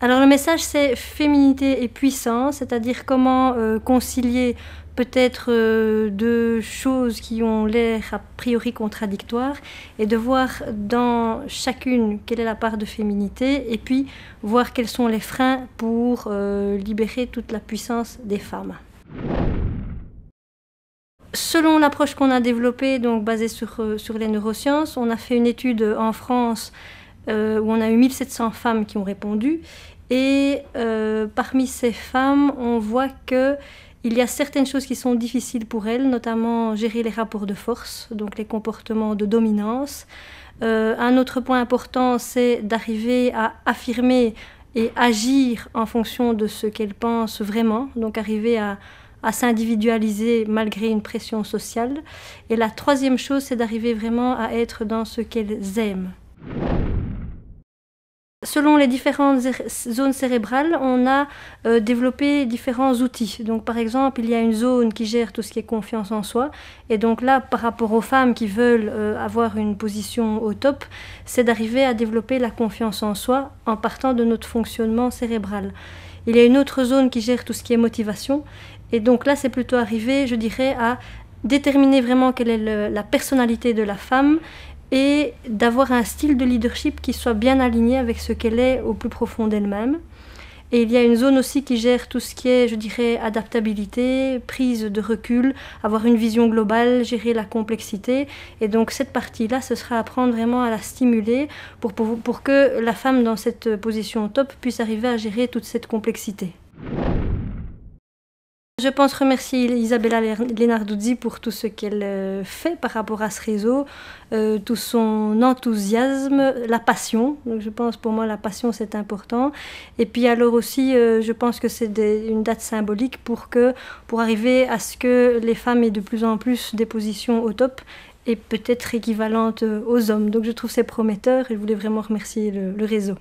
Alors le message c'est féminité et puissance, c'est-à-dire comment concilier peut-être deux choses qui ont l'air a priori contradictoires et de voir dans chacune quelle est la part de féminité et puis voir quels sont les freins pour libérer toute la puissance des femmes. Selon l'approche qu'on a développée, donc basée sur les neurosciences, on a fait une étude en France où on a eu 1700 femmes qui ont répondu. Et parmi ces femmes, on voit qu'il y a certaines choses qui sont difficiles pour elles, notamment gérer les rapports de force, donc les comportements de dominance. Un autre point important, c'est d'arriver à affirmer et agir en fonction de ce qu'elles pensent vraiment, donc arriver à s'individualiser malgré une pression sociale. Et la troisième chose, c'est d'arriver vraiment à être dans ce qu'elles aiment. Selon les différentes zones cérébrales, on a développé différents outils. Donc, par exemple, il y a une zone qui gère tout ce qui est confiance en soi. Et donc là, par rapport aux femmes qui veulent avoir une position au top, c'est d'arriver à développer la confiance en soi en partant de notre fonctionnement cérébral. Il y a une autre zone qui gère tout ce qui est motivation. Et donc là, c'est plutôt arrivé, je dirais, à déterminer vraiment quelle est la personnalité de la femme et d'avoir un style de leadership qui soit bien aligné avec ce qu'elle est au plus profond d'elle-même. Et il y a une zone aussi qui gère tout ce qui est, je dirais, adaptabilité, prise de recul, avoir une vision globale, gérer la complexité. Et donc cette partie-là, ce sera apprendre vraiment à la stimuler pour que la femme dans cette position top puisse arriver à gérer toute cette complexité. Je pense remercier Isabella Lenarduzzi pour tout ce qu'elle fait par rapport à ce réseau, tout son enthousiasme, la passion. Donc je pense pour moi la passion c'est important. Et puis alors aussi je pense que c'est une date symbolique pour arriver à ce que les femmes aient de plus en plus des positions au top et peut-être équivalentes aux hommes. Donc je trouve c'est prometteur et je voulais vraiment remercier le réseau.